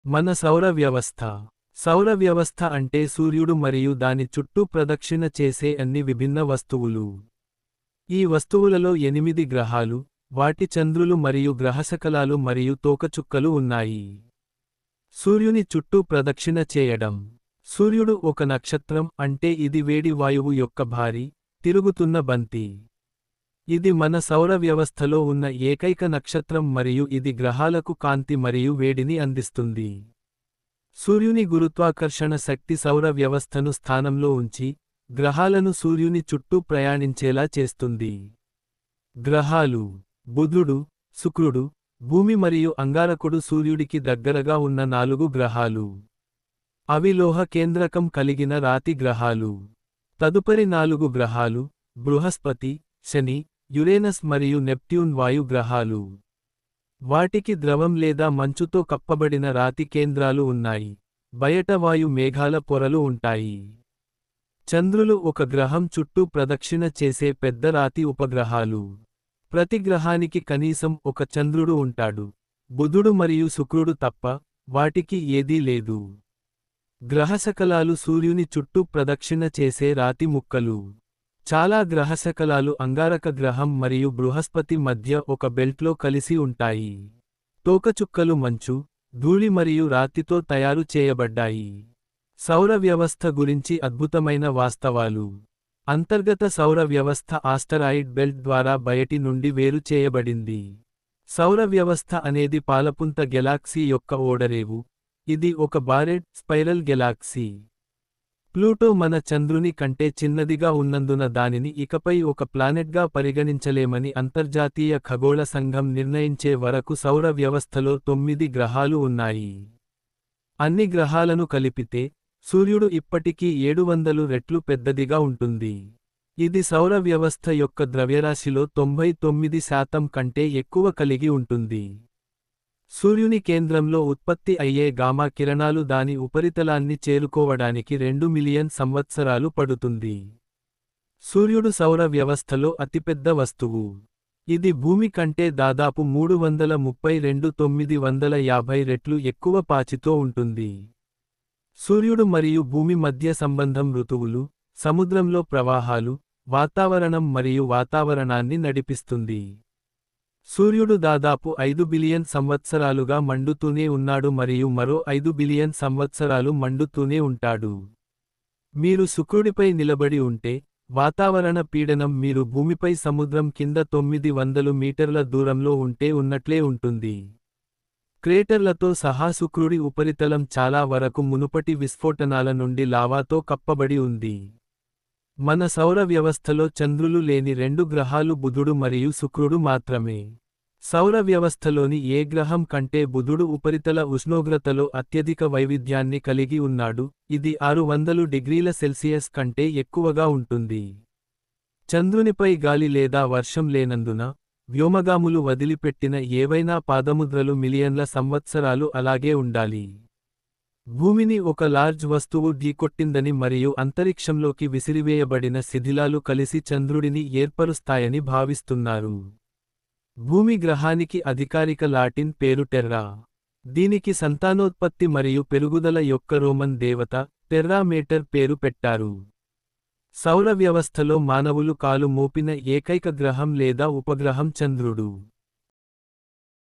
మన సౌర వ్యవస్థ. సౌర వ్యవస్థ అంటే సూర్యుడు మరియు దాని చుట్టూ ప్రదక్షిణ చేసే అన్ని విభిన్న వస్తువులు. ఈ వస్తువులలో 8 గ్రహాలు, వాటి చంద్రులు మరియు గ్రహశకలాలు మరియు తోకచుక్కలు ఉన్నాయి. సూర్యుని చుట్టూ ప్రదక్షిణ చేయడం. సూర్యుడు ఒక నక్షత్రం అంటే ఇది వేడి వాయువు యొక్క భారీ, తిరుగుతున్న బంతి. ఇది మన సౌర వ్యవస్థలో ఉన్న ఏకైక నక్షత్రం మరియు ఇది గ్రహాలకు కాంతి మరియు వేడిని అందిస్తుంది. సూర్యుని గురుత్వాకర్షణ శక్తి సౌర వ్యవస్థను స్థానంలో ఉంచి, గ్రహాలను సూర్యుని చుట్టూ ప్రయాణించేలా చేస్తుంది. గ్రహాలు: బుధుడు, శుక్రుడు, భూమి మరియు అంగారకుడు సూర్యుడికి దగ్గరగా ఉన్న 4 గ్రహాలు. అవి లోహ కేంద్రకం కలిగిన రాతి గ్రహాలు. తదుపరి 4 గ్రహాలు: బృహస్పతి, శని, యురేనస్ మరియు నెప్ట్యూన్ వాయు గ్రహాలు. వాటికి ద్రవం లేదా మంచుతో కప్పబడిన రాతి కేంద్రాలు ఉన్నాయి. బయట వాయు మేఘాల పొరలు ఉంటాయి. చంద్రులు ఒక గ్రహం చుట్టూ ప్రదక్షిణ చేసే పెద్ద రాతి ఉపగ్రహాలు. ప్రతి గ్రహానికి కనీసం ఒక చంద్రుడు ఉంటాడు. బుధుడు మరియు శుక్రుడు తప్ప, వాటికి ఏదీ లేదు. గ్రహశకలాలు సూర్యుని చుట్టూ ప్రదక్షిణ చేసే రాతి ముక్కలు. చాలా గ్రహశకలాలు అంగారక గ్రహం మరియు బృహస్పతి మధ్య ఒక బెల్ట్లో కలిసి ఉంటాయి. తోకచుక్కలు మంచు, ధూళి మరియు రాతితో తయారు చేయబడ్డాయి. సౌర వ్యవస్థ గురించి అద్భుతమైన వాస్తవాలు. అంతర్గత సౌర వ్యవస్థ ఆస్టరాయిడ్ బెల్ట్ ద్వారా బయటి నుండి వేరు చేయబడింది. సౌర వ్యవస్థ అనేది పాలపుంత గెలాక్సీ యొక్క ఓడరేవు. ఇది ఒక బారెడ్, స్పైరల్ గెలాక్సీ. ప్లూటో మన చంద్రుని కంటే చిన్నదిగా ఉన్నందున దానిని ఇకపై ఒక ప్లానెట్గా పరిగణించలేమని అంతర్జాతీయ ఖగోళ సంఘం నిర్ణయించే వరకు సౌర వ్యవస్థలో 9 గ్రహాలు ఉన్నాయి. అన్ని గ్రహాలను కలిపితే, సూర్యుడు ఇప్పటికీ 700 రెట్లు పెద్దదిగా ఉంటుంది. ఇది సౌర వ్యవస్థ యొక్క ద్రవ్యరాశిలో 99% కంటే ఎక్కువ కలిగి ఉంటుంది. సూర్యుని కేంద్రంలో ఉత్పత్తి అయ్యే గామా కిరణాలు దాని ఉపరితలాన్ని చేరుకోవడానికి 2 మిలియన్ సంవత్సరాలు పడుతుంది. సూర్యుడు సౌర వ్యవస్థలో అతిపెద్ద వస్తువు. ఇది భూమి కంటే దాదాపు 332,950 రెట్లు ఎక్కువ పాచితో ఉంటుంది. సూర్యుడు మరియు భూమి మధ్య సంబంధం ఋతువులు, సముద్రంలో ప్రవాహాలు, వాతావరణం మరియు వాతావరణాన్ని నడిపిస్తుంది. సూర్యుడు దాదాపు 5 బిలియన్ సంవత్సరాలుగా మండుతూనే ఉన్నాడు మరియు మరో 5 బిలియన్ సంవత్సరాలు మండుతూనే ఉంటాడు. మీరు శుక్రుడిపై నిలబడి ఉంటే, వాతావరణ పీడనం మీరు భూమిపై సముద్రం కింద 900 మీటర్ల దూరంలో ఉంటే ఉన్నట్లే ఉంటుంది. క్రేటర్లతో సహా శుక్రుడి ఉపరితలం చాలా వరకు మునుపటి విస్ఫోటనాల నుండి లావాతో కప్పబడి ఉంది. మన సౌర వ్యవస్థలో చంద్రులు లేని 2 గ్రహాలు బుధుడు మరియు శుక్రుడు మాత్రమే. సౌర వ్యవస్థలోని ఏ గ్రహం కంటే బుధుడు ఉపరితల ఉష్ణోగ్రతలో అత్యధిక వైవిధ్యాన్ని కలిగి ఉన్నాడు, ఇది 600 డిగ్రీల సెల్సియస్ కంటే ఎక్కువగా ఉంటుంది. చంద్రునిపై గాలి లేదా వర్షం లేనందున, వ్యోమగాములు వదిలిపెట్టిన ఏవైనా పాదముద్రలు మిలియన్ల సంవత్సరాలు అలాగే ఉండాలి. భూమిని ఒక లార్జ్ వస్తువు ఢీకొట్టిందని మరియు అంతరిక్షంలోకి విసిరివేయబడిన శిథిలాలు కలిసి చంద్రుడిని ఏర్పరుస్తాయని భావిస్తున్నారు. భూమి గ్రహానికి అధికారిక లాటిన్ పేరు టెర్రా. దీనికి సంతానోత్పత్తి మరియు పెరుగుదల యొక్క రోమన్ దేవత, టెర్రామేటర్ పేరు పెట్టారు. సౌర వ్యవస్థలో మానవులు కాలు మోపిన ఏకైక గ్రహం లేదా ఉపగ్రహం చంద్రుడు.